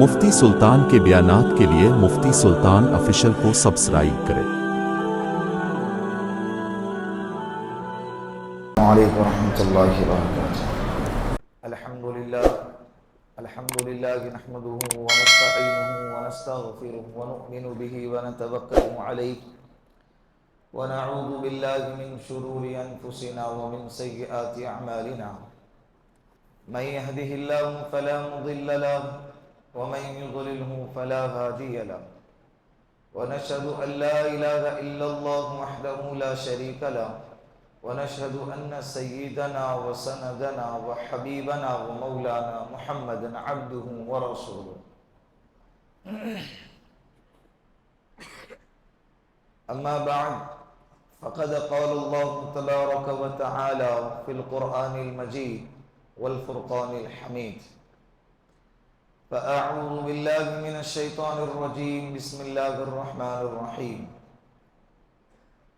مفتی سلطان کے بیانات کے لیے مفتی سلطان آفیشل کو سبسکرائب کریں۔ السلام علیکم ورحمۃ اللہ وبرکاتہ۔ الحمدللہ نحمده ونستعینه ونستغفره ونؤمن به ونتوکل علیہ ونعوذ باللہ من شرور انفسنا ومن سیئات اعمالنا، من يهده الله فلا مضل له ومن يضلله فلا هادي له، ونشهد ان لا اله الا الله وحده لا شريك له، ونشهد ان سيدنا وسندنا وحبيبنا ومولانا محمدا عبده ورسوله، اما بعد فقد قال الله تبارك وتعالى في القرآن المجيد والفرقان الحميد، فأعوذ بالله من الشيطان الرجيم، بسم الله الرحمن الرحيم،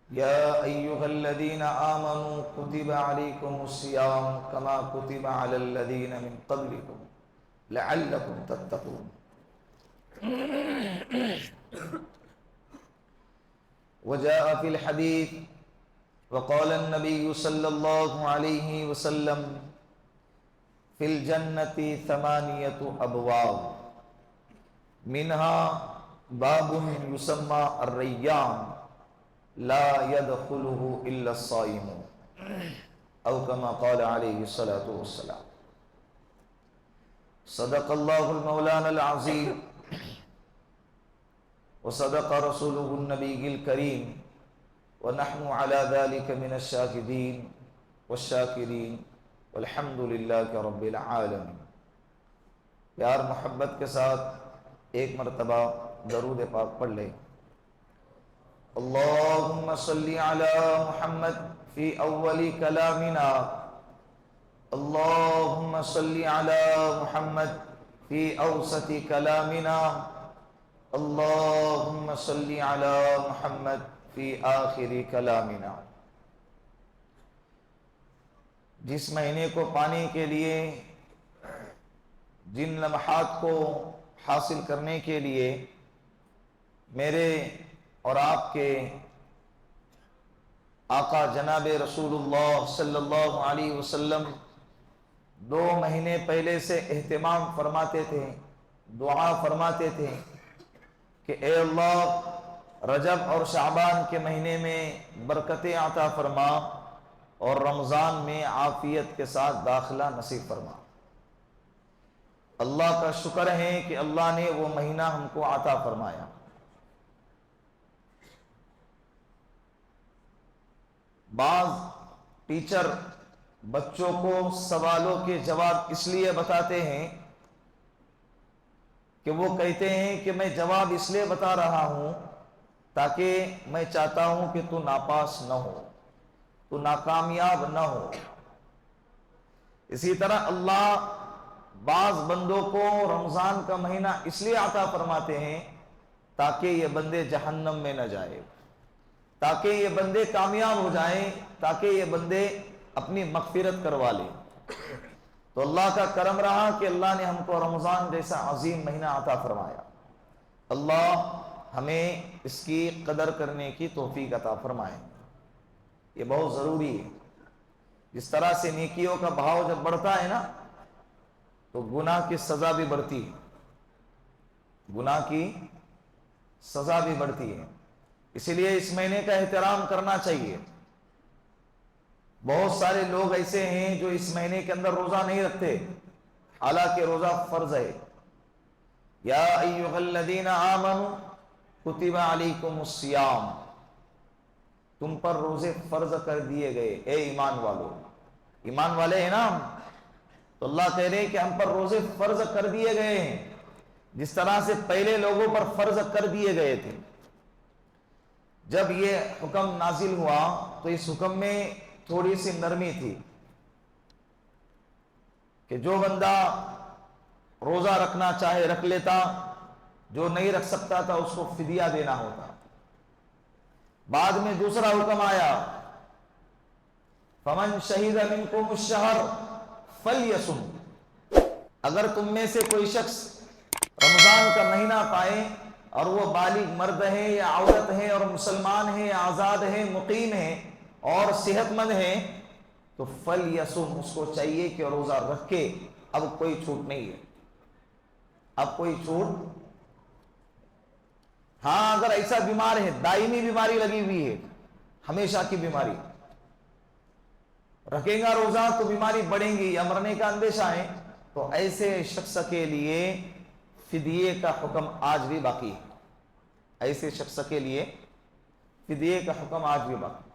يا أيها الذين آمنوا كتب عليكم الصيام كما كتب على الذين من قبلكم لعلكم تتقون۔ وجاء في الحديث وقال النبي صلى الله عليه وسلم في الجنة 8 أبواب منها باب يسمى الريان لا يدخله إلا الصائمون، أو كما قال عليه الصلاة والسلام۔ صدق الله المولانا العظيم وصدق رسوله النبي الكريم، ونحن على ذلك من الشاهدين والشاكرين والحمد لله رب العالمين۔ پیار محبت کے ساتھ ایک مرتبہ درود پاک پڑھ لیں۔ اللهم صل على محمد في اول كلامنا، اللهم صل على محمد في اوسط كلامنا، اللهم صل على محمد في آخر کلامنا۔ جس مہینے کو پانے کے لیے، جن لمحات کو حاصل کرنے کے لیے میرے اور آپ کے آقا جناب رسول اللہ صلی اللہ علیہ وسلم 2 مہینے پہلے سے اہتمام فرماتے تھے، دعا فرماتے تھے کہ اے اللہ رجب اور شعبان کے مہینے میں برکتیں عطا فرما اور رمضان میں عافیت کے ساتھ داخلہ نصیب فرما۔ اللہ کا شکر ہے کہ اللہ نے وہ مہینہ ہم کو عطا فرمایا۔ بعض ٹیچر بچوں کو سوالوں کے جواب اس لیے بتاتے ہیں کہ وہ کہتے ہیں کہ میں جواب اس لیے بتا رہا ہوں تاکہ میں چاہتا ہوں کہ تو ناپاس نہ ہو، تو ناکامیاب نہ ہو۔ اسی طرح اللہ بعض بندوں کو رمضان کا مہینہ اس لیے عطا فرماتے ہیں تاکہ یہ بندے جہنم میں نہ جائے، تاکہ یہ بندے کامیاب ہو جائیں، تاکہ یہ بندے اپنی مغفرت کروا لیں۔ تو اللہ کا کرم رہا کہ اللہ نے ہم کو رمضان جیسا عظیم مہینہ عطا فرمایا۔ اللہ ہمیں اس کی قدر کرنے کی توفیق عطا فرمائے، یہ بہت ضروری ہے۔ جس طرح سے نیکیوں کا بہاؤ جب بڑھتا ہے نا تو گناہ کی سزا بھی بڑھتی ہے، گناہ کی سزا بھی بڑھتی ہے۔ اسی لیے اس مہینے کا احترام کرنا چاہیے۔ بہت سارے لوگ ایسے ہیں جو اس مہینے کے اندر روزہ نہیں رکھتے، حالانکہ روزہ فرض ہے۔ یا ایھا الذین آمنوا کتب علیکم الصیام، تم پر روزے فرض کر دیے گئے اے ایمان والو۔ ایمان والے ہیں نا ہم، تو اللہ کہہ رہے ہیں کہ ہم پر روزے فرض کر دیے گئے ہیں، جس طرح سے پہلے لوگوں پر فرض کر دیے گئے تھے۔ جب یہ حکم نازل ہوا تو اس حکم میں تھوڑی سی نرمی تھی کہ جو بندہ روزہ رکھنا چاہے رکھ لیتا، جو نہیں رکھ سکتا تھا اس کو فدیہ دینا ہوتا۔ بعد میں دوسرا حکم آیا، فمن شہید منکم الشہر فلیصم، اگر تم میں سے کوئی شخص رمضان کا مہینہ پائے اور وہ بالغ مرد ہے یا عورت ہے اور مسلمان ہے آزاد ہے مقیم ہے اور صحت مند ہے تو فلیصم، اس کو چاہیے کہ روزہ رکھے. اب کوئی چھوٹ نہیں ہے، اب کوئی چھوٹ. ہاں اگر ایسا بیمار ہے، دائمی بیماری لگی ہوئی ہے، ہمیشہ کی بیماری، رکھے گا روزہ تو بیماری بڑھیں گی یا مرنے کا اندیشہ ہے، تو ایسے شخص کے لیے فدیے کا حکم آج بھی باقی ہے. ایسے شخص کے لیے فدیے کا حکم آج بھی باقی.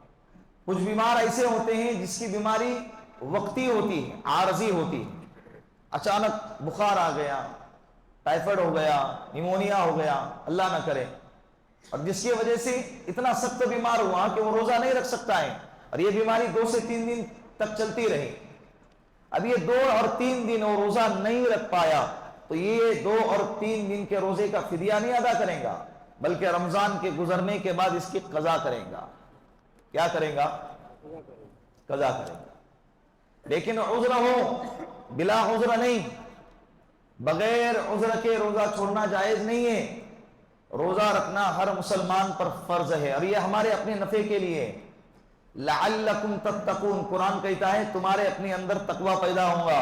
کچھ بیمار ایسے ہوتے ہیں جس کی بیماری وقتی ہوتی ہے، عارضی ہوتی ہے، اچانک بخار آ گیا، ٹائیفائڈ ہو گیا، نیمونیا ہو گیا، اللہ نہ کرے، اور جس کی وجہ سے اتنا سخت بیمار ہوا کہ وہ روزہ نہیں رکھ سکتا ہے، اور یہ بیماری 2 سے 3 دن تک چلتی رہی. اب یہ 2 اور 3 دن وہ روزہ نہیں رکھ پایا تو یہ 2 اور 3 دن کے روزے کا فدیہ نہیں ادا کرے گا، بلکہ رمضان کے گزرنے کے بعد اس کی قضا کرے گا. کیا کرے گا؟ قضا کرے گا. لیکن عذر ہو، بلا عذر نہیں، بغیر عذر کے روزہ چھوڑنا جائز نہیں ہے. روزہ رکھنا ہر مسلمان پر فرض ہے، اور یہ ہمارے اپنے نفع کے لیے. لعلکم تتقون، قرآن کہتا ہے تمہارے اپنے اندر تقوی پیدا ہوگا.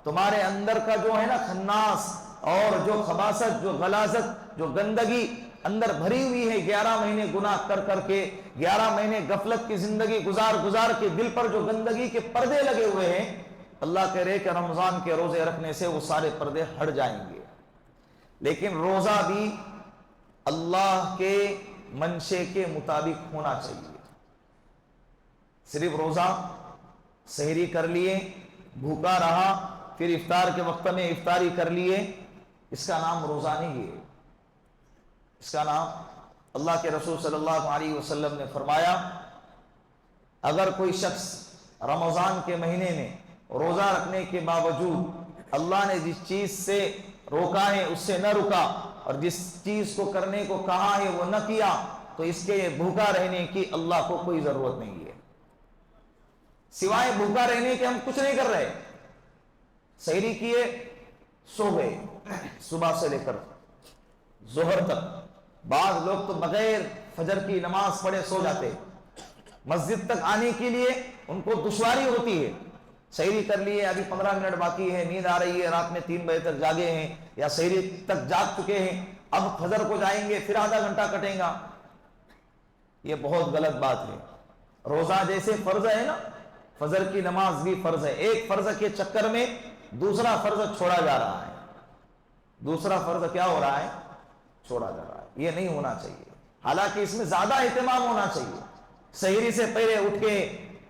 تمہارے اندر کا جو ہے نا خناس اور جو خباثت، جو غلاظت، جو گندگی اندر بھری ہوئی ہے، 11 مہینے گناہ کر کر کے، 11 مہینے غفلت کی زندگی گزار کے دل پر جو گندگی کے پردے لگے ہوئے ہیں، اللہ کہہ رہے کہ رمضان کے روزے رکھنے سے وہ سارے پردے ہٹ جائیں گے. لیکن روزہ بھی اللہ کے منشے کے مطابق ہونا چاہیے. صرف روزہ سحری کر لیے، بھوکا رہا، پھر افطار کے وقت میں افطاری کر لیے، اس کا نام روزہ نہیں ہے. اس کا نام، اللہ کے رسول صلی اللہ علیہ وسلم نے فرمایا اگر کوئی شخص رمضان کے مہینے میں روزہ رکھنے کے باوجود اللہ نے جس چیز سے روکا ہے اس سے نہ رکا، اور جس چیز کو کرنے کو کہا ہے وہ نہ کیا، تو اس کے بھوکا رہنے کی اللہ کو کوئی ضرورت نہیں ہے. سوائے بھوکا رہنے کے ہم کچھ نہیں کر رہے. سحری کیے، سو گئے صبح سے لے کر ظہر تک. بعض لوگ تو بغیر فجر کی نماز پڑھے سو جاتے. مسجد تک آنے کے لیے ان کو دشواری ہوتی ہے. سحری کر لیے، ابھی 15 منٹ باقی ہے، نیند آ رہی ہے، رات میں 3 بجے تک جاگے ہیں یا سحری تک جاگ چکے ہیں، اب فجر کو جائیں گے، پھر آدھا گھنٹہ کٹیں گا. یہ بہت غلط بات ہے. روزہ جیسے فرض ہے نا، فجر کی نماز بھی فرض ہے. ایک فرض کے چکر میں دوسرا فرض چھوڑا جا رہا ہے. دوسرا فرض کیا ہو رہا ہے؟ چھوڑا جا رہا ہے. یہ نہیں ہونا چاہیے. حالانکہ اس میں زیادہ اہتمام ہونا چاہیے. سحری سے پہلے اٹھ کے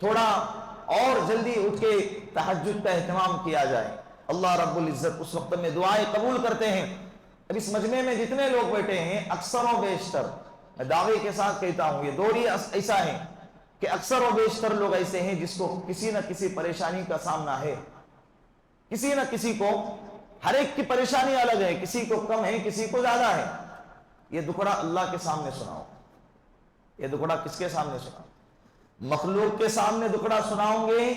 تھوڑا اور جلدی اٹھ کے تہجد کا اہتمام کیا جائے. اللہ رب العزت اس وقت میں دعائیں قبول کرتے ہیں. اب اس مجمع میں جتنے لوگ بیٹھے ہیں اکثر و بیشتر، میں دعوے کے ساتھ کہتا ہوں، یہ دور ہی ایسا ہے کہ اکثر و بیشتر لوگ ایسے ہیں جس کو کسی نہ کسی پریشانی کا سامنا ہے. کسی نہ کسی کو، ہر ایک کی پریشانی الگ ہے، کسی کو کم ہے، کسی کو زیادہ ہے. یہ دکڑا اللہ کے سامنے سناؤ. یہ دکڑا کس کے سامنے سناؤ؟ مخلوق کے سامنے دکڑا سناؤں گے،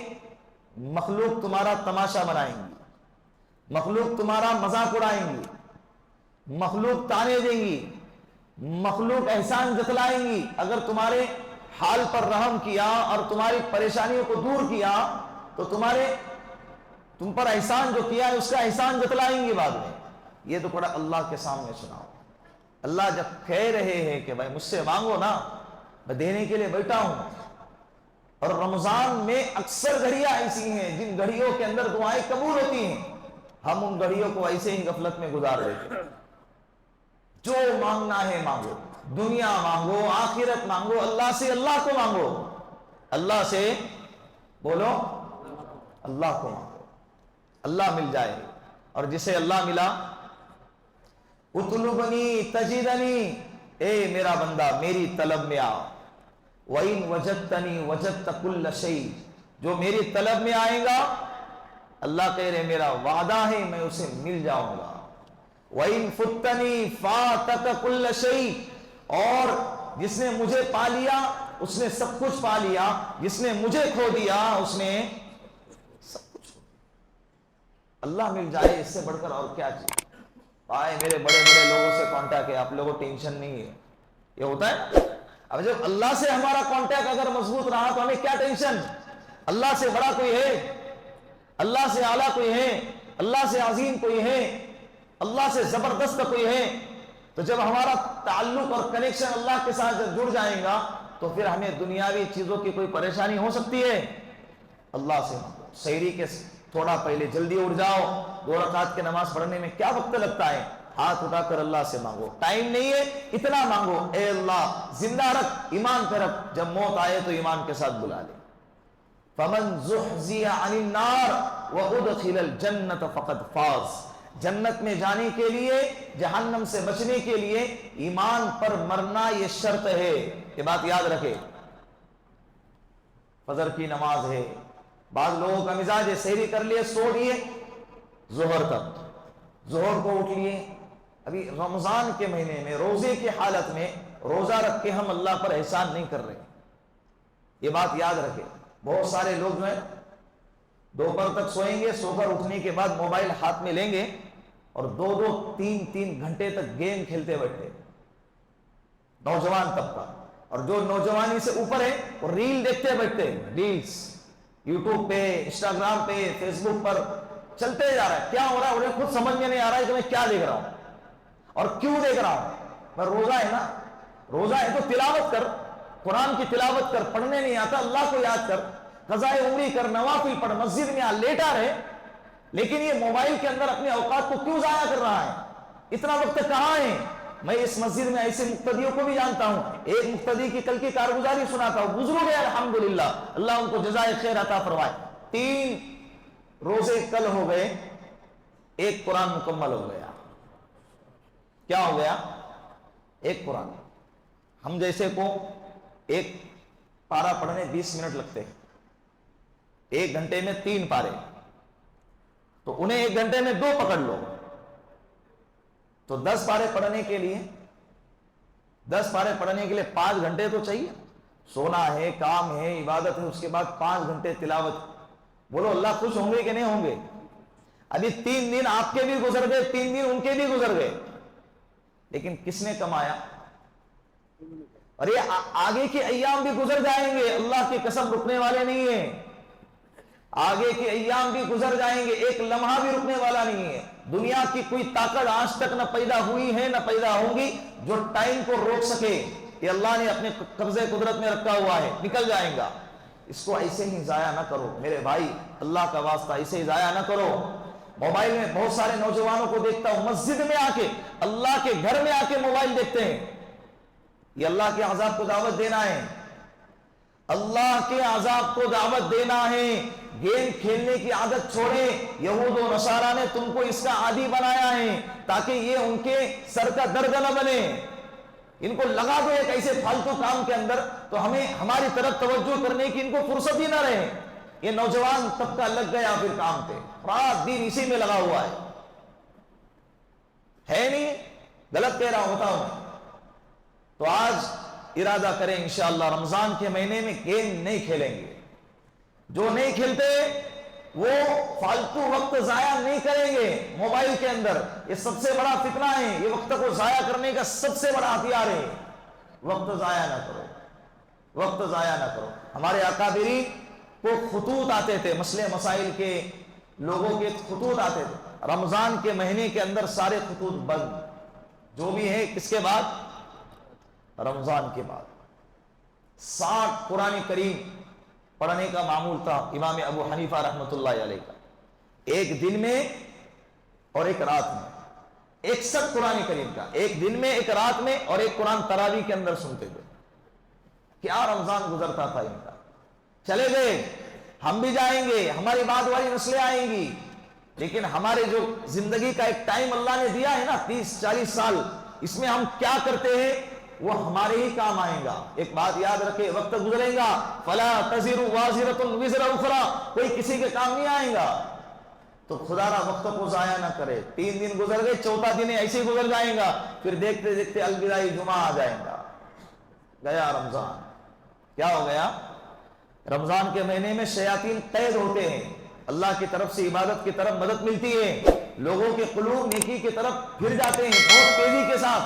مخلوق تمہارا تماشا بنائیں گی، مخلوق تمہارا مذاق اڑائیں گی، مخلوق تانے دیں گی، مخلوق احسان جتلائیں گی. اگر تمہارے حال پر رحم کیا اور تمہاری پریشانیوں کو دور کیا تو تم پر احسان جو کیا ہے اس کا احسان جتلائیں گی بعد میں. یہ دکڑا اللہ کے سامنے سناؤ. اللہ جب کہہ رہے ہیں کہ بھائی مجھ سے مانگو نا، میں دینے کے لیے بیٹھا ہوں. اور رمضان میں اکثر گھڑیاں ایسی ہیں جن گھڑیوں کے اندر دعائیں قبول ہوتی ہیں، ہم ان گھڑیوں کو ایسے ہی غفلت میں گزار دیتے ہیں. جو مانگنا ہے مانگو، دنیا مانگو، آخرت مانگو، اللہ سے اللہ کو مانگو. اللہ سے بولو، اللہ کو مانگو، اللہ مل جائے. اور جسے اللہ ملا، اطلبنی تجدنی، اے میرا بندہ میری طلب میں آ. وَإِن وَجَدْتَنِي وَجَدْتَ كُلَّ شَيْءٍ، جو میری طلب میں آئے گا، اللہ کہہ رہے میرا وعدہ ہے میں اسے مل جاؤں گا. وَإِن فُتَّنِي فَاتَكَ كُلَّ شَيْءٍ، اور جس نے مجھے پا لیا اس نے سب کچھ پا لیا، جس نے مجھے کھو دیا اس نے سب کچھ کھو دیا. اللہ مل جائے اس سے بڑھ کر اور کیا چاہیے. آئے میرے بڑے بڑے لوگوں سے کانٹیکٹ ہے, آپ لوگوں کو ٹینشن نہیں ہے. یہ ہوتا ہے. اب جب اللہ سے ہمارا کانٹیکٹ اگر مضبوط رہا تو ہمیں کیا ٹینشن؟ اللہ سے بڑا کوئی ہے؟ اللہ سے اعلیٰ کوئی ہے؟ اللہ سے عظیم کوئی ہے؟ اللہ سے زبردست کوئی ہے؟ تو جب ہمارا تعلق اور کنیکشن اللہ کے ساتھ جب جڑ جائے گا تو پھر ہمیں دنیاوی چیزوں کی کوئی پریشانی ہو سکتی ہے؟ اللہ سے مانگو. سحری کے تھوڑا پہلے جلدی اٹھ جاؤ, 2 رکعت کی نماز پڑھنے میں کیا وقت لگتا ہے؟ ہاتھ اٹھا کر اللہ سے مانگو. ٹائم نہیں ہے, اتنا مانگو, اے اللہ زندہ رکھ, ایمان پہ رکھ, جب موت آئے تو ایمان کے ساتھ بلا لے. فمن زحزح عن النار وادخل الجنة فقد فاز. جنت میں جانے کے لیے, جہنم سے بچنے کے لیے ایمان پر مرنا یہ شرط ہے. یہ بات یاد رکھے. فجر کی نماز ہے, بعض لوگوں کا مزاج ہے سحری کر لیے سو لیے ظہر تک, ظہر کو اٹھ لیے. ابھی رمضان کے مہینے میں روزے کی حالت میں روزہ رکھ کے ہم اللہ پر احسان نہیں کر رہے. یہ بات یاد رکھے. بہت سارے لوگ جو ہیں دوپہر تک سوئیں گے, سو کر اٹھنے کے بعد موبائل ہاتھ میں لیں گے اور 2-2, 3-3 گھنٹے تک گیم کھیلتے بیٹھتے. نوجوان طبقہ, اور جو نوجوانی سے اوپر ہے وہ ریل دیکھتے بیٹھتے. ریلز یوٹیوب پہ, انسٹاگرام پہ, فیس بک پر چلتے جا رہا ہے. کیا ہو رہا ہے انہیں خود سمجھ میں نہیں آ رہا ہے کہ میں کیا دیکھ رہا ہوں اور کیوں دیکھ رہا ہوں. پر روزہ ہے نا, روزہ ہے تو تلاوت کر, قرآن کی تلاوت کر. پڑھنے نہیں آتا اللہ کو یاد کر, قضائے عمری کر, نوافل پڑھ, مسجد میں لیٹا رہے. لیکن یہ موبائل کے اندر اپنے اوقات کو کیوں ضائع کر رہا ہے؟ اتنا وقت کہاں ہے؟ میں اس مسجد میں ایسے مقتدیوں کو بھی جانتا ہوں. ایک مقتدی کی کل کی کارگزاری سناتا ہوں, گزر گئے الحمدللہ, اللہ ان کو جزائے خیر عطا فرمائے. 3 روزے کل ہو گئے, 1 قرآن مکمل ہو گیا. کیا ہو گیا؟ 1 قرآن. ہم جیسے کو 1 پارہ پڑھنے 20 منٹ لگتے ہیں, 1 گھنٹے میں 3 پارے, تو انہیں 1 گھنٹے میں 2 پکڑ لو, تو 10 پارے پڑھنے کے لیے 5 گھنٹے تو چاہیے. سونا ہے, کام ہے, عبادت ہے, اس کے بعد 5 گھنٹے تلاوت. بولو اللہ خوش ہوں گے کہ نہیں ہوں گے؟ ابھی 3 دن آپ کے بھی گزر گئے, 3 دن ان کے بھی گزر گئے, لیکن کس نے کمایا؟ اور یہ آگے کے ایام بھی گزر جائیں گے, اللہ کی قسم رکنے والے نہیں ہیں. آگے کے ایام بھی گزر جائیں گے, ایک لمحہ بھی رکنے والا نہیں ہے. دنیا کی کوئی طاقت آج تک نہ پیدا ہوئی ہے نہ پیدا ہوگی جو ٹائم کو روک سکے. یہ اللہ نے اپنے قبضے قدرت میں رکھا ہوا ہے, نکل جائیں گا. اس کو ایسے ہی ضائع نہ کرو میرے بھائی, اللہ کا واسطہ ایسے ہی ضائع نہ کرو. موبائل میں بہت سارے نوجوانوں کو دیکھتا ہوں مسجد میں آ کے, اللہ کے گھر میں آ کے موبائل دیکھتے ہیں. یہ اللہ کے عذاب کو دعوت دینا ہے, اللہ کے عذاب کو دعوت دینا ہے. گیم کھیلنے کی عادت چھوڑیں. یہود و نصارہ نے تم کو اس کا عادی بنایا ہے تاکہ یہ ان کے سر کا درد نہ بنے. ان کو لگا دو ایک ایسے فالتو کام کے اندر تو ہمیں ہماری طرف توجہ کرنے کی ان کو فرصت ہی نہ رہے. یہ نوجوان طبقہ لگ گیا پھر کام پہ, رات دن اسی میں لگا ہوا ہے نہیں؟ غلط کہہ رہا ہوتا ہوں. تو آج ارادہ کریں انشاءاللہ رمضان کے مہینے میں گیم نہیں کھیلیں گے. جو نہیں کھیلتے وہ فالتو وقت ضائع نہیں کریں گے موبائل کے اندر. یہ سب سے بڑا فتنہ ہے, یہ وقت کو ضائع کرنے کا سب سے بڑا ہتھیار ہے. وقت ضائع نہ کرو, وقت ضائع نہ کرو. ہمارے اکابرین کو خطوط آتے تھے, مسئلے مسائل کے لوگوں کے خطوط آتے تھے. رمضان کے مہینے کے اندر سارے خطوط بند, جو بھی ہے کس کے بعد؟ رمضان کے بعد. 60 قرآن کریم پڑھنے کا معمول تھا امام ابو حنیفہ رحمۃ اللہ علیہ کا, 1 دن میں اور 1 رات میں. 61 قرآن کریم کا, 1 دن میں 1 رات میں, اور 1 قرآن تراویح کے اندر سنتے تھے. کیا رمضان گزرتا تھا ان کا. چلے گئے, ہم بھی جائیں گے, ہماری بعد والی نسلیں آئیں گی, لیکن ہمارے جو زندگی کا ایک ٹائم اللہ نے دیا ہے نا 30-40 سال, اس میں ہم کیا کرتے ہیں وہ ہمارے ہی کام آئیں گا. ایک بات یاد رکھے, وقت گزرے گا, فلا تزر وازرۃ وزر اخری, کوئی کسی کے کام نہیں آئے گا. تو خدا را وقت کو ضائع نہ کرے. 3 دن گزر گئے, 4تھا دن ایسے ہی گزر جائیں گا, پھر دیکھتے دیکھتے الوداعی جمعہ آ جائیں گا. گیا رمضان. کیا ہو گیا؟ رمضان کے مہینے میں شیاطین قید ہوتے ہیں, اللہ کی طرف سے عبادت کی طرف مدد ملتی ہے، لوگوں کے قلوب نیکی کی طرف پھر جاتے ہیں بہت تیزی کے ساتھ،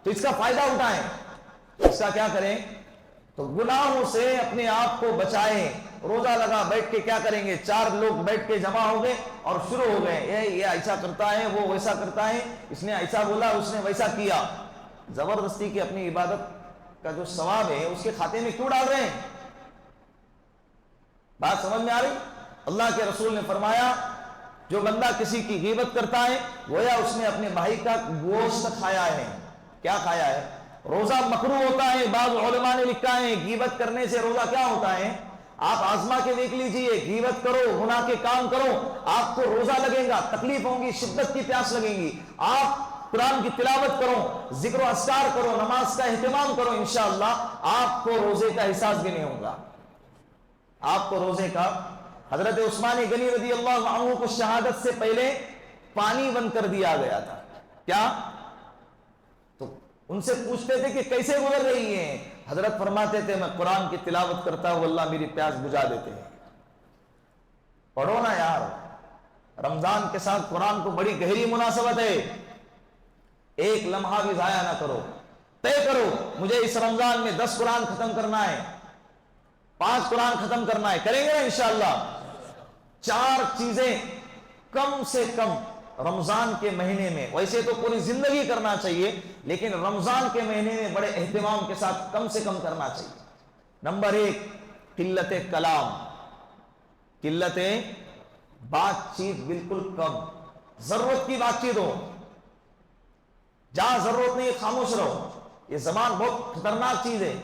تو اس کا فائدہ اٹھائیں۔ اس کا کیا کریں؟ تو گناہوں سے اپنے آپ کو بچائیں۔ روزہ لگا بیٹھ کے کیا کریں گے؟ 4 لوگ بیٹھ کے جمع ہو گئے اور شروع ہو گئے، یہ ایسا کرتا ہے، وہ ویسا کرتا ہے، اس نے ایسا بولا، اس نے ویسا کیا۔ زبردستی کی اپنی عبادت کا جو ثواب ہے اس کے کھاتے میں کیوں ڈال رہے ہیں؟ بات سمجھ میں آ رہی؟ اللہ کے رسول نے فرمایا جو بندہ کسی کی غیبت کرتا ہے گویا اس نے اپنے بھائی کا گوشت کھایا ہے۔ کیا کھایا ہے؟ روزہ مکروہ ہوتا ہے، بعض علماء نے لکھا ہے غیبت کرنے سے روزہ کیا ہوتا ہے؟ آپ آزما کے دیکھ لیجئے، غیبت کرو، گناہ کے کام کرو، آپ کو روزہ لگے گا، تکلیف ہوں گی، شدت کی پیاس لگے گی۔ آپ قرآن کی تلاوت کرو، ذکر و اذکار کرو، نماز کا اہتمام کرو، انشاءاللہ آپ کو روزے کا احساس بھی نہیں ہوگا، آپ کو روزے کا۔ حضرت عثمان غنی رضی اللہ عنہ کو شہادت سے پہلے پانی بند کر دیا گیا تھا۔ کیا؟ تو ان سے پوچھتے تھے کہ کیسے گزر رہی ہیں؟ حضرت فرماتے تھے میں قرآن کی تلاوت کرتا ہوں، اللہ میری پیاس بجھا دیتے ہیں۔ پڑھو نا یار، رمضان کے ساتھ قرآن کو بڑی گہری مناسبت ہے، ایک لمحہ بھی ضائع نہ کرو۔ طے کرو مجھے اس رمضان میں 10 قرآن ختم کرنا ہے، 5 قرآن ختم کرنا ہے، کریں گے نا انشاءاللہ۔ 4 چیزیں کم سے کم رمضان کے مہینے میں، ویسے تو پوری زندگی کرنا چاہیے لیکن رمضان کے مہینے میں بڑے اہتمام کے ساتھ کم سے کم کرنا چاہیے۔ نمبر 1، قلت کلام، قلت بات چیت بالکل کم، ضرورت کی بات چیت ہو، جہاں ضرورت نہیں خاموش رہو۔ یہ زبان بہت خطرناک چیز ہے۔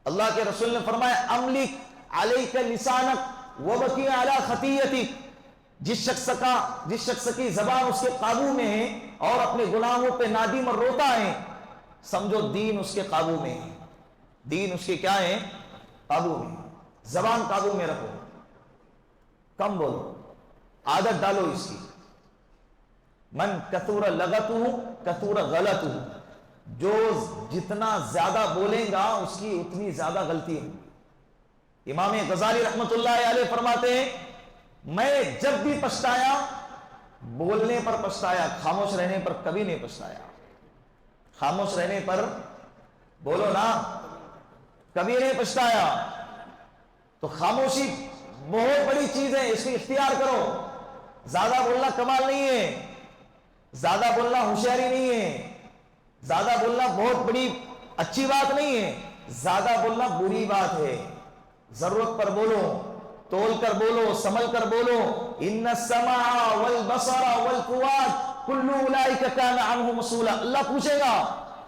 اللہ کے رسول نے فرمایا املک علیک لسانک وبکی علی خطیتک، جس شخص کی زبان اس کے قابو میں ہے اور اپنے گناہوں پہ نادم اور روتا ہے، سمجھو دین اس کے قابو میں ہے، دین اس کے کیا ہے؟ قابو میں۔ زبان قابو میں رکھو، کم بولو، عادت ڈالو اس کی۔ من کثور لغتہ کثور غلطہ، جو جتنا زیادہ بولیں گا اس کی اتنی زیادہ غلطی ہوگی۔ امام غزالی رحمت اللہ علیہ فرماتے ہیں میں جب بھی پچھتایا بولنے پر پچھتایا، خاموش رہنے پر کبھی نہیں پچھتایا۔ خاموش رہنے پر بولو نا، کبھی نہیں پچھتایا۔ تو خاموشی بہت بڑی چیز ہے، اس کو اختیار کرو۔ زیادہ بولنا کمال نہیں ہے، زیادہ بولنا ہوشیاری نہیں ہے، زیادہ بولنا بہت بڑی اچھی بات نہیں ہے، زیادہ بولنا بری بات ہے۔ ضرورت پر بولو، تول کر بولو، سمجھ کر بولو۔ ان السمع والبصر والفؤاد کل اولئک کان عنہ مسئولا، اللہ پوچھے گا،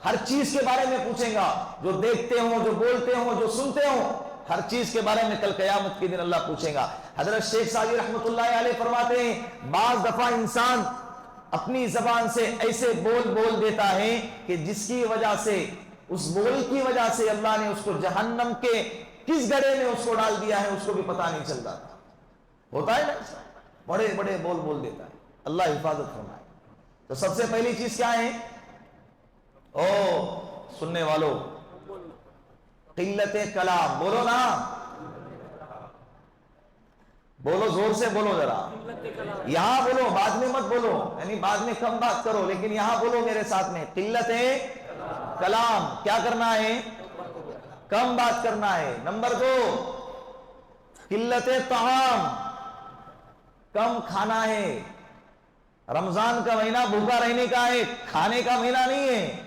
ہر چیز کے بارے میں پوچھے گا، جو دیکھتے ہوں، جو بولتے ہوں، جو سنتے ہوں، ہر چیز کے بارے میں کل قیامت کے دن اللہ پوچھے گا۔ حضرت شیخ سعدی رحمت اللہ علیہ فرماتے ہیں بعض دفعہ انسان اپنی زبان سے ایسے بول دیتا ہے کہ جس کی وجہ سے، اس بول کی وجہ سے اللہ نے اس کو جہنم کے کس گڑھے میں اس کو ڈال دیا ہے اس کو بھی پتہ نہیں چلتا تھا۔ ہوتا ہے نا، بڑے بڑے بول دیتا ہے، اللہ حفاظت فرمائے۔ تو سب سے پہلی چیز کیا ہے؟ او سننے والوں، قلت کلام، بولو نا، بولو، زور سے بولو ذرا، یہاں بولو، بعد میں مت بولو، یعنی بعد میں کم بات کرو لیکن یہاں بولو میرے ساتھ میں، قلت کلام، کیا کرنا ہے؟ کم بات کرنا ہے۔ نمبر 2، قلت طعام، کم کھانا ہے۔ رمضان کا مہینہ بھوکا رہنے کا ہے، کھانے کا مہینہ نہیں ہے۔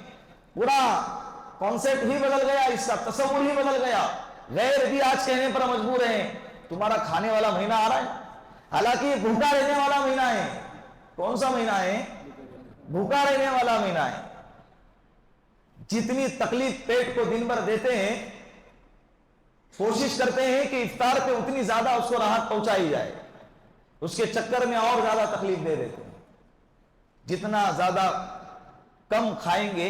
پورا کانسیپٹ ہی بدل گیا، اس کا تصور ہی بدل گیا۔ غیر بھی آج کہنے پر مجبور ہیں تمہارا کھانے والا مہینہ آ رہا ہے، حالانکہ یہ بھوکا رہنے والا مہینہ ہے۔ کون سا مہینہ ہے؟ بھوکا رہنے والا مہینہ ہے۔ جتنی تکلیف پیٹ کو دن بھر دیتے ہیں، کوشش کرتے ہیں کہ افطار پہ اتنی زیادہ اس کو راحت پہنچائی جائے، اس کے چکر میں اور زیادہ تکلیف دے دیتے ہیں۔ جتنا زیادہ کم کھائیں گے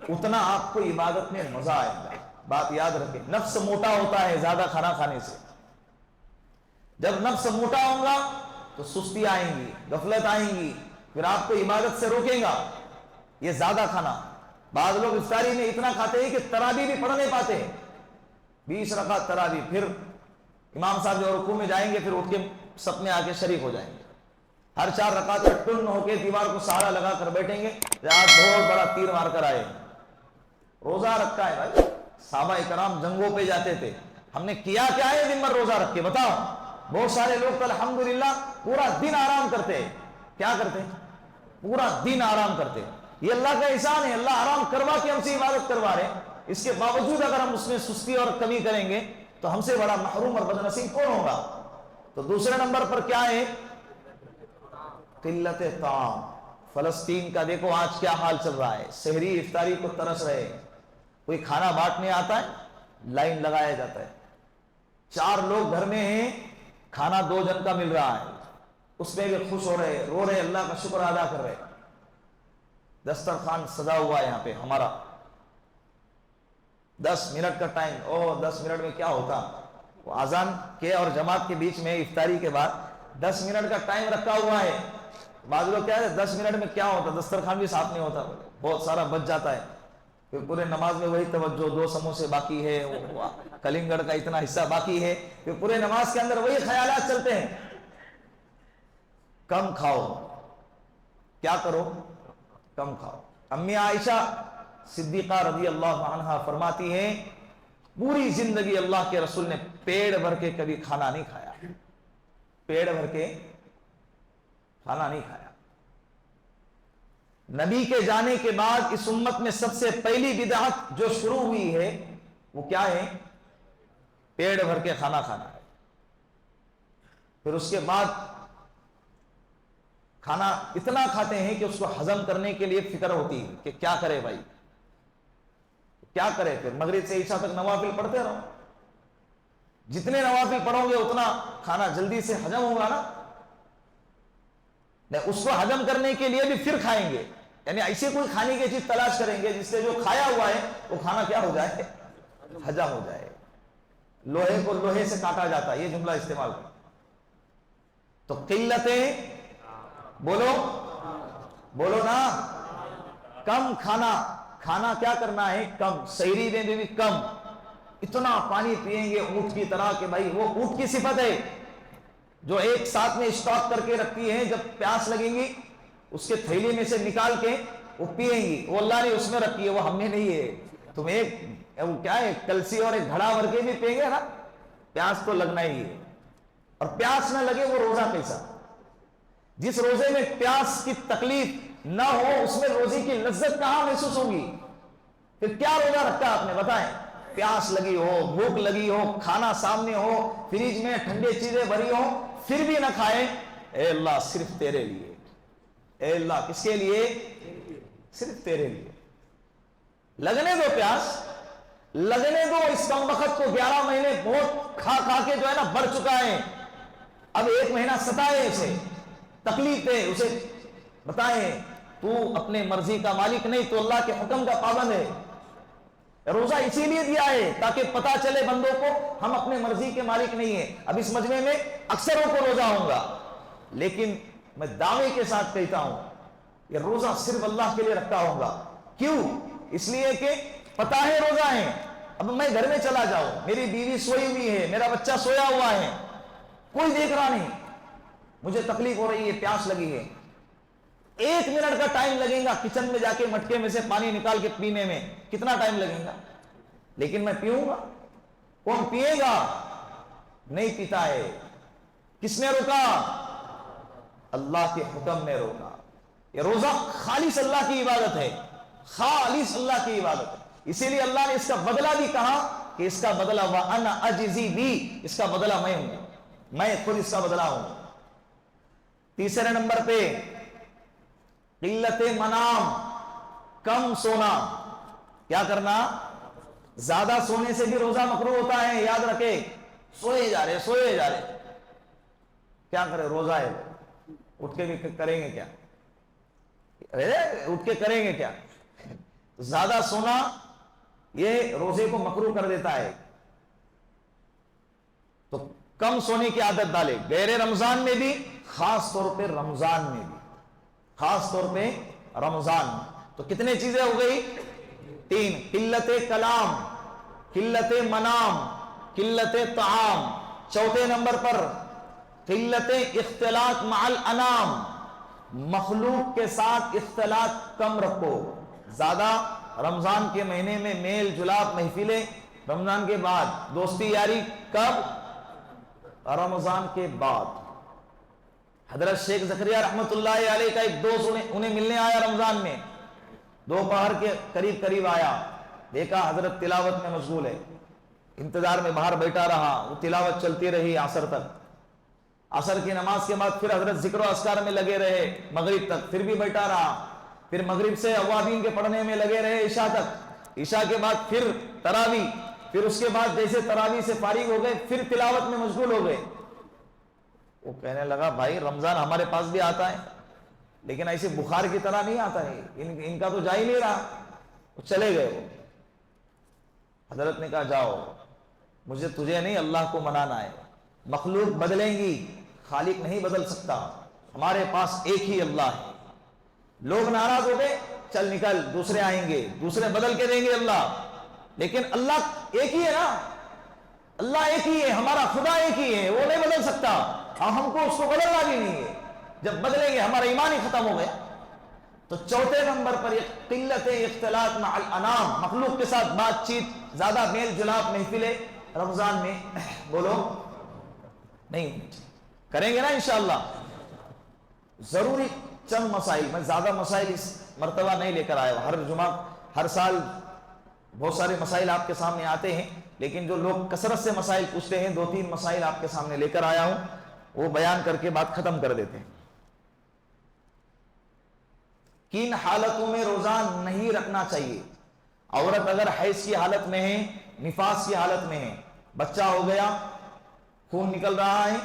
اتنا آپ کو عبادت میں مزہ آئے گا۔ بات یاد رکھیں، نفس موٹا ہوتا ہے زیادہ کھانا کھانے سے۔ جب نفس موٹا ہوگا تو سستی آئیں گی، غفلت آئیں گی، پھر آپ کو عبادت سے روکیں گا یہ زیادہ کھانا۔ بعض لوگ افطاری میں اتنا کھاتے ہیں کہ تراویح بھی پڑھ نہیں پاتے، 20 رکعت تراویح، پھر امام صاحب جو رکوع میں جائیں گے پھر اٹھ کے صف میں آ کے شریک ہو جائیں گے. ہر 4 رکعت میں ٹن ہو کے دیوار کو سہارا لگا کر بیٹھیں گے. آج بہت بڑا تیر مار کر آئے. روزہ رکھا ہے بھائی. صحابہ کرام جنگوں پہ جاتے تھے. ہم نے کیا کیا ہے دن بھر روزہ رکھ کے بتاؤ. بہت سارے لوگ تو الحمدللہ پورا دن آرام کرتے ہیں. کیا کرتے ہیں؟ پورا دن آرام کرتے ہیں. یہ اللہ کا احسان ہے. اللہ آرام کروا کے ہم سے عبادت کروا رہے ہیں. اس کے باوجود اگر ہم اس میں سستی اور کمی کریں گے تو ہم سے بڑا محروم اور بدنصیب کون ہوگا؟ تو دوسرے نمبر پر کیا ہے؟ قلت طعام. فلسطین کا دیکھو آج کیا حال چل رہا ہے. سحری افطاری کو ترس رہے. کوئی کھانا بانٹنے آتا ہے لائن لگایا جاتا ہے. 4 لوگ گھر میں ہیں, کھانا 2 جن کا مل رہا ہے. اس میں بھی خوش ہو رہے, رو رہے, اللہ کا شکر ادا کر رہے. دسترخوان سجا ہوا ہے یہاں پہ ہمارا. 10 منٹ کا ٹائم. 10 منٹ میں کیا ہوتا؟ وہ اذان کے اور جماعت کے بیچ میں افطاری کے بعد 10 منٹ کا ٹائم رکھا ہوا ہے. بعض لوگ کیا ہے 10 منٹ میں کیا ہوتا؟ دسترخوان بھی صاف نہیں ہوتا, بہت سارا بچ جاتا ہے. پھر پورے نماز میں وہی توجہ, 2 سموسے باقی ہے, کلنگڑ کا اتنا حصہ باقی ہے. پھر پورے نماز کے اندر وہی خیالات چلتے ہیں. کم کھاؤ. کیا کرو؟ کم کھاؤ. امی عائشہ صدیقہ رضی اللہ عنہا فرماتی ہیں پوری زندگی اللہ کے رسول نے پیڑ بھر کے کبھی کھانا نہیں کھایا. پیڑ بھر کے کھانا نہیں کھایا. نبی کے جانے کے بعد اس امت میں سب سے پہلی بدعت جو شروع ہوئی ہے وہ کیا ہے؟ پیڑ بھر کے کھانا کھانا ہے. پھر اس کے بعد کھانا اتنا کھاتے ہیں کہ اس کو ہضم کرنے کے لیے فکر ہوتی ہے کہ کیا کرے بھائی, کیا کرے. پھر مغرب سے عشاء تک نوافل پڑھتے رہو. جتنے نوافل پڑھو گے اتنا کھانا جلدی سے ہضم ہوگا نا. اس کو ہضم کرنے کے لیے بھی پھر کھائیں گے. یعنی ایسے کوئی کھانے کی چیز تلاش کریں گے جس سے جو کھایا ہوا ہے وہ کھانا کیا ہو جائے؟ ہضم ہو جائے. لوہے کو لوہے سے کاٹا جاتا ہے, یہ جملہ استعمال کریں. تو قلتیں بولو نا. کم کھانا. کھانا کیا کرنا ہے؟ کم. سحری میں بھی کم. اتنا پانی پیئیں گے اونٹ کی طرح کہ بھائی وہ اونٹ کی صفت ہے جو ایک ساتھ میں اسٹاک کر کے رکھتی ہے, جب پیاس لگیں گی اس کے تھیلی میں سے نکال کے وہ پیئیں گی. وہ اللہ نے اس میں رکھی ہے, وہ ہم نے نہیں ہے. تم ایک وہ کیا ہے کلسی اور ایک گھڑا بھر کے بھی پیئیں گے نا, پیاس تو لگنا ہی ہے. اور پیاس نہ لگے وہ روزہ کیسا؟ جس روزے میں پیاس کی تکلیف نہ ہو اس میں روزے کی لذت کہاں محسوس ہوگی؟ پھر کیا روزہ رکھا آپ نے بتائیں؟ پیاس لگی ہو, بھوک لگی ہو, کھانا سامنے ہو, فریج میں ٹھنڈے چیزیں بھری ہو, پھر بھی نہ کھائیں. اے اللہ صرف تیرے لیے. اے اللہ کس کے لیے؟ صرف تیرے لیے. لگنے دو پیاس, لگنے دو. اس کم وقت کو 11 مہینے بہت کھا کھا کے جو ہے نا بڑھ چکا ہے. اب 1 مہینہ ستائے اسے, تکلیف دے اسے, بتائیں تو اپنے مرضی کا مالک نہیں, تو اللہ کے حکم کا پابند ہے. روزہ اسی لیے دیا ہے تاکہ پتا چلے بندوں کو ہم اپنے مرضی کے مالک نہیں ہیں. اب اس مجمع میں اکثروں کو روزہ ہوں گا, لیکن میں دعوے کے ساتھ کہتا ہوں یہ روزہ صرف اللہ کے لیے رکھتا ہوں گا. کیوں؟ اس لیے کہ پتا ہے روزہ ہے. اب میں گھر میں چلا جاؤں, میری بیوی سوئی ہوئی ہے, میرا بچہ سویا ہوا ہے, کوئی دیکھ رہا نہیں, مجھے تکلیف ہو رہی ہے, پیاس لگی ہے, 1 منٹ کا ٹائم لگے گا کچن میں جا کے مٹکے میں سے پانی نکال کے پینے میں, کتنا ٹائم لگے گا, لیکن میں پیوں گا. کون پیے گا؟ نہیں پیتا ہے. کس نے روکا؟ اللہ کے حکم نے روکا. یہ روزہ خالص اللہ کی عبادت ہے, خالص اللہ کی عبادت ہے. اسی لیے اللہ نے اس کا بدلہ بھی کہا کہ اس کا بدلہ وَأَنَا أَجْزِي بِهِ, اس کا بدلہ میں ہوں, میں خود اس کا بدلہ ہوں. تیسرے نمبر پہ قلت منام, کم سونا. کیا کرنا؟ زیادہ سونے سے بھی روزہ مکروہ ہوتا ہے, یاد رکھے. سوئے جا رہے کیا کرے؟ روزہ ہے, اٹھ کے بھی کریں گے کیا؟ اٹھ کے کریں گے کیا؟ زیادہ سونا یہ روزے کو مکروہ کر دیتا ہے. تو کم سونے کی عادت ڈالے, غیر رمضان میں بھی, خاص طور پہ رمضان میں بھی, خاص طور پہ رمضان. تو کتنے چیزیں ہو گئی؟ 3. قلت کلام, قلت منام, قلت طعام. چوتھے نمبر پر قلت اختلاط مع الانام، مخلوق کے ساتھ اختلاط کم رکھو. زیادہ رمضان کے مہینے میں میل جلاب محفلیں رمضان کے بعد، دوستی یاری کب؟ رمضان کے بعد. حضرت شیخ زکریا رحمت اللہ علیہ کا ایک دوست انہیں ملنے آیا رمضان میں، دوپہر کے قریب آیا، دیکھا حضرت تلاوت میں مشغول ہے، انتظار میں باہر بیٹھا رہا، وہ تلاوت چلتی رہی عصر تک. عصر کی نماز کے بعد پھر حضرت ذکر و اذکار میں لگے رہے مغرب تک، پھر بھی بیٹھا رہا، پھر مغرب سے اوابین کے پڑھنے میں لگے رہے عشاء تک، عشاء کے بعد پھر تراویح، پھر اس کے بعد جیسے تراویح سے فارغ ہو گئے پھر تلاوت میں مشغول ہو گئے. وہ کہنے لگا بھائی رمضان ہمارے پاس بھی آتا ہے لیکن ایسے بخار کی طرح نہیں آتا ہے، ان کا تو جا ہی نہیں رہا. وہ چلے گئے. وہ حضرت نے کہا جاؤ، مجھے تجھے نہیں اللہ کو منانا ہے. مخلوق بدلیں گی، خالق نہیں بدل سکتا. ہمارے پاس ایک ہی اللہ ہے. لوگ ناراض ہو گئے، چل نکل، دوسرے آئیں گے، دوسرے بدل کے دیں گے اللہ، لیکن اللہ ایک ہی ہے نا. اللہ ایک ہی ہے، ہمارا خدا ایک ہی ہے، وہ نہیں بدل سکتا، اور ہم کو اس کو بدلنا بھی نہیں ہے. جب بدلیں گے ہمارا ایمان ہی ختم ہو گیا. تو چوتھے نمبر پر قلت اختلاط مع الانام، مخلوق کے ساتھ بات چیت، زیادہ میل جلاب محفلیں رمضان میں بولو نہیں کریں گے نا انشاءاللہ. ضروری چند مسائل، میں زیادہ مسائل اس مرتبہ نہیں لے کر آیا ہوں. ہر جمعہ ہر سال بہت سارے مسائل آپ کے سامنے آتے ہیں، لیکن جو لوگ کثرت سے مسائل پوچھتے ہیں 2-3 مسائل آپ کے سامنے لے کر آیا ہوں، وہ بیان کر کے بات ختم کر دیتے ہیں. کن حالتوں میں روزہ نہیں رکھنا چاہیے؟ عورت اگر حیض کی حالت میں ہے، نفاس کی حالت میں ہے، بچہ ہو گیا، خون نکل رہا ہے،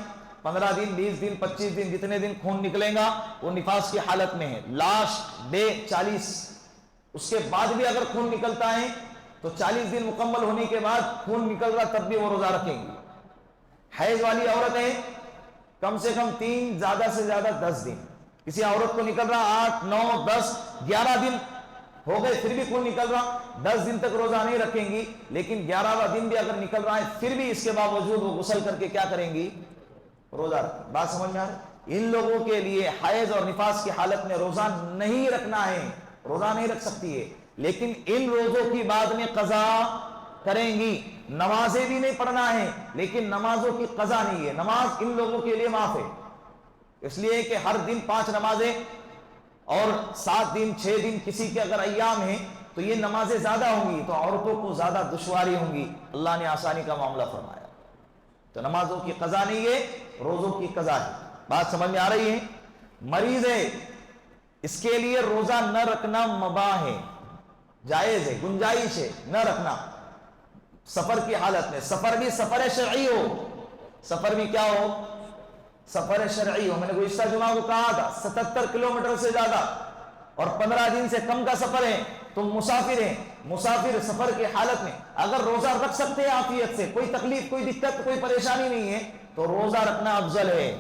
15 دن 20 دن 25 دن جتنے دن خون نکلے گا وہ نفاس کی حالت میں ہے، لاسٹ ڈے 40، اس کے بعد بھی اگر خون نکلتا ہے تو 40 دن مکمل ہونے کے بعد خون نکل رہا تب بھی وہ روزہ رکھیں گی. حیض والی عورتیں کم سے کم 3 زیادہ سے زیادہ 10 دن، کسی عورت کو نکل رہا 8 9 10 11 دن ہو گئے پھر بھی خون نکل رہا، 10 دن تک روزہ نہیں رکھیں گی، لیکن 11واں دن بھی اگر نکل رہا ہے پھر بھی اس کے باوجود وہ غسل کر کے کیا کریں گی؟ روزہ رکھیں. بات سمجھ میں آ رہی؟ ان لوگوں کے لیے حیض اور نفاس کی حالت میں روزہ نہیں رکھنا ہے، روزہ نہیں رکھ سکتی ہے، لیکن ان روزوں کی بعد میں قضا کریں گی. نمازیں بھی نہیں پڑھنا ہے لیکن نمازوں کی قضا نہیں ہے، نماز ان لوگوں کے لیے معاف ہے، اس لیے کہ ہر دن 5 نمازیں اور 7 دن 6 دن کسی کے اگر ایام ہیں تو یہ نمازیں زیادہ ہوں گی تو عورتوں کو زیادہ دشواری ہوں گی. اللہ نے آسانی کا معاملہ فرمایا، تو نمازوں کی قضا نہیں ہے، روزوں کی قضا ہے. بات سمجھ میں آ رہی ہے؟ مریض ہے، اس کے لیے روزہ نہ رکھنا مباح ہے، جائز ہے، گنجائش ہے نہ رکھنا. سفر کی حالت میں، سفر بھی سفر شرعی ہو، سفر بھی کیا ہو؟ سفر شرعی ہو. میں نے گزشتہ جمعہ کو کہا تھا 77 کلومیٹر سے زیادہ اور 15 دن سے کم کا سفر ہے، تم مسافر ہیں، مسافر سفر کی حالت میں اگر روزہ رکھ سکتے ہیں عافیت سے، کوئی تکلیف کوئی دقت کوئی پریشانی نہیں ہے تو روزہ رکھنا افضل ہے.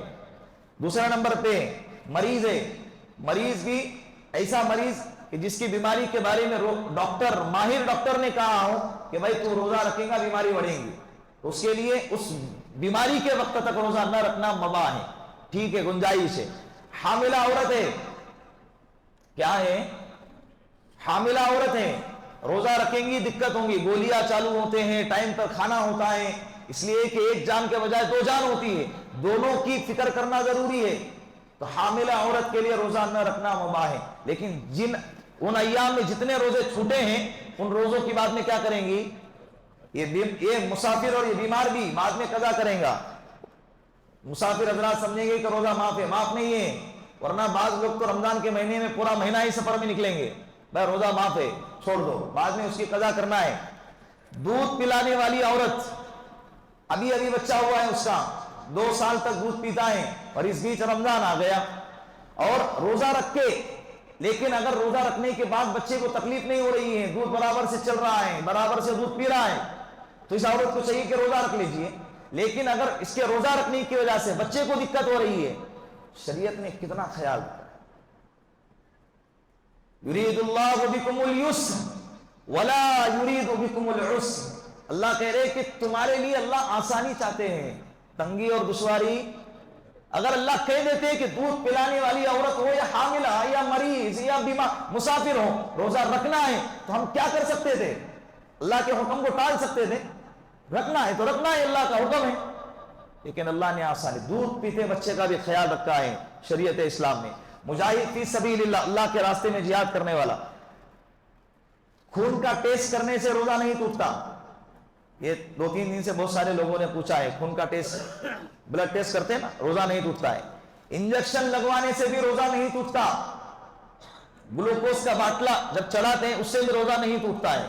دوسرا نمبر پہ مریض ہے، مریض بھی ایسا مریض کہ جس کی بیماری کے بارے میں ڈاکٹر ماہر ڈاکٹر نے کہا ہو کہ بھائی تو روزہ رکھے گا بیماری بڑھے گی، تو اس کے لیے اس بیماری کے وقت تک روزہ نہ رکھنا مباح ہے، ٹھیک ہے، گنجائش ہے. حاملہ عورت ہے، کیا ہے؟ حاملہ عورت ہے، روزہ رکھیں گی دقت ہوں گی، گولیاں چالو ہوتے ہیں، ٹائم پر کھانا ہوتا ہے، اس لیے کہ ایک جان کے بجائے 2 جان ہوتی ہے، دونوں کی فکر کرنا ضروری ہے. تو حاملہ عورت کے لیے روزہ نہ رکھنا مباح ہے، لیکن ان ایام میں جتنے روزے چھوٹے ہیں ان روزوں کی بعد میں کیا کریں گی؟ یہ مسافر اور یہ بیمار بھی بعد میں قضا کریں گا. مسافر حضرات سمجھیں گے کہ روزہ معاف ہے، معاف نہیں ہے، ورنہ بعض لوگ تو رمضان کے مہینے میں پورا مہینہ ہی سفر میں نکلیں گے، بھائی روزہ معاف ہے چھوڑ دو، بعد میں اس کی قضا کرنا ہے. دودھ پلانے والی عورت، ابھی بچہ ہوا ہے اس کا، 2 سال تک دودھ پیتا ہے اور اس بیچ رمضان آ گیا اور روزہ رکھ کے، لیکن اگر روزہ رکھنے کے بعد بچے کو تکلیف نہیں ہو رہی ہے، دودھ برابر سے چل رہا ہے، برابر سے دودھ پی رہا ہے، تو اس عورت کو چاہیے کہ روزہ رکھ لیجئے. لیکن اگر اس کے روزہ رکھنے کی وجہ سے بچے کو دقت ہو رہی ہے، شریعت نے کتنا خیال رکھا. یرید اللہ بکم اليسر ولا یرید بکم العسر، اللہ کہہ رہے کہ تمہارے لیے اللہ آسانی چاہتے ہیں، تنگی اور دشواری اگر اللہ کہہ دیتے کہ دودھ پلانے والی عورت ہو یا حاملہ یا مریض یا بیمار مسافر ہو روزہ رکھنا ہے تو ہم کیا کر سکتے تھے؟ اللہ کے حکم کو ٹال سکتے تھے؟ رکھنا ہے تو رکھنا ہے، اللہ کا حکم ہے. لیکن اللہ نے آسانی، دودھ پیتے بچے کا بھی خیال رکھا ہے شریعت اسلام میں. مجاہد فی سبیل اللہ، اللہ کے راستے میں جہاد کرنے والا، خون کا ٹیسٹ کرنے سے روزہ نہیں ٹوٹتا. یہ 2-3 دن سے بہت سارے لوگوں نے پوچھا ہے، خون کا ٹیسٹ بلڈ ٹیسٹ کرتے ہیں نا، روزہ نہیں ٹوٹتا ہے. انجیکشن لگوانے سے بھی روزہ نہیں ٹوٹتا. گلوکوز کا باٹلا جب چڑھاتے ہیں اس سے بھی روزہ نہیں ٹوٹتا ہے،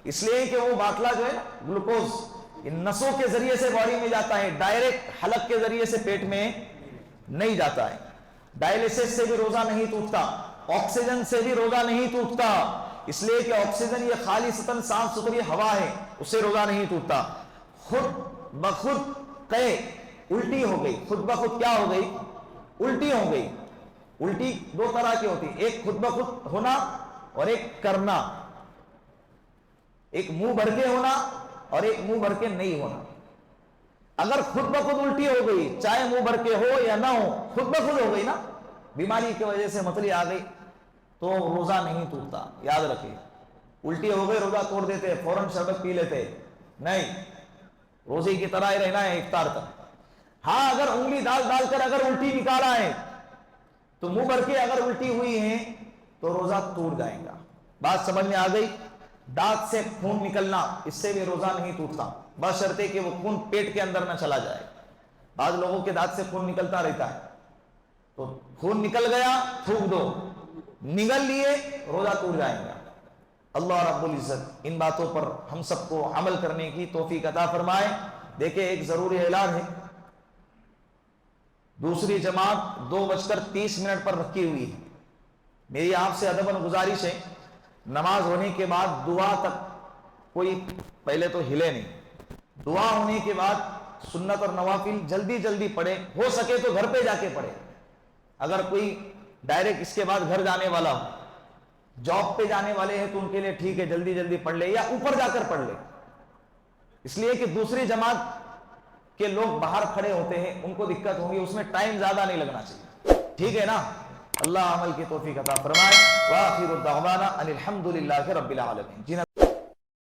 اس لیے کہ وہ باٹلا جو ہے نا گلوکوز ان نسوں کے ذریعے سے باڈی میں جاتا ہے، ڈائریکٹ حلق کے ذریعے سے پیٹ میں نہیں جاتا ہے. ڈائلیسس سے بھی روزہ نہیں ٹوٹتا، آکسیجن سے بھی روزہ نہیں ٹوٹتا، اس لیے کہ آکسیجن یہ خالصتاً صاف ستھری ہوا ہے، اس سے روزہ نہیں ٹوٹتا. خود بخود قے الٹی ہو گئی، خود بخود کیا ہو گئی؟ الٹی ہو گئی. الٹی 2 طرح کی ہوتی، ایک خود بخود ہونا اور ایک کرنا، ایک منہ بھر کے ہونا اور ایک منہ بھر کے نہیں ہونا. اگر خود بخود الٹی ہو گئی، چاہے منہ بھر کے ہو یا نہ ہو، خود بخود ہو گئی نا، بیماری کی وجہ سے متلی آ گئی تو روزہ نہیں ٹوٹتا. یاد رکھیے، الٹی ہو گئی روزہ توڑ دیتے، فوراً شربت پی لیتے نہیں، روزے کی طرح ہی رہنا ہے افطار تک. ہاں اگر انگلی ڈال کر اگر الٹی نکالا ہے تو منہ بھر کے اگر الٹی ہوئی ہے تو روزہ ٹوٹ جائے گا. بات سمجھ میں آ گئی؟ دانت سے خون نکلنا، اس سے بھی روزہ نہیں ٹوٹتا، بشرطے کہ وہ خون پیٹ کے اندر نہ چلا جائے. بعض لوگوں کے دانت سے خون نکلتا رہتا ہے، تو خون نکل گیا تھوک دو، نگل لیے روزہ ٹوٹ جائے گا. اللہ رب العزت ان باتوں پر ہم سب کو عمل کرنے کی توفیق عطا فرمائے. دیکھیں ایک ضروری اعلان ہے، دوسری جماعت 2:30 پر رکھی ہوئی ہے. میری آپ سے ادباً گزارش ہے، نماز ہونے کے بعد دعا تک کوئی پہلے تو ہلے نہیں. دعا ہونے کے بعد سنت اور نوافل جلدی پڑھے، ہو سکے تو گھر پہ جا کے پڑھے. اگر کوئی ڈائریکٹ اس کے بعد گھر جانے والا ہو، جاب پہ جانے والے ہیں تو ان کے لیے ٹھیک ہے، جلدی پڑھ لے یا اوپر جا کر پڑھ لے، اس لیے کہ دوسری جماعت کے لوگ باہر کھڑے ہوتے ہیں، ان کو دقت ہوگی، اس میں ٹائم زیادہ نہیں لگنا چاہیے. ٹھیک ہے نا؟ اللہ عمل کی توفیق عطا فرمائے. وآخر الدعوانا ان الحمد للہ رب العالمین.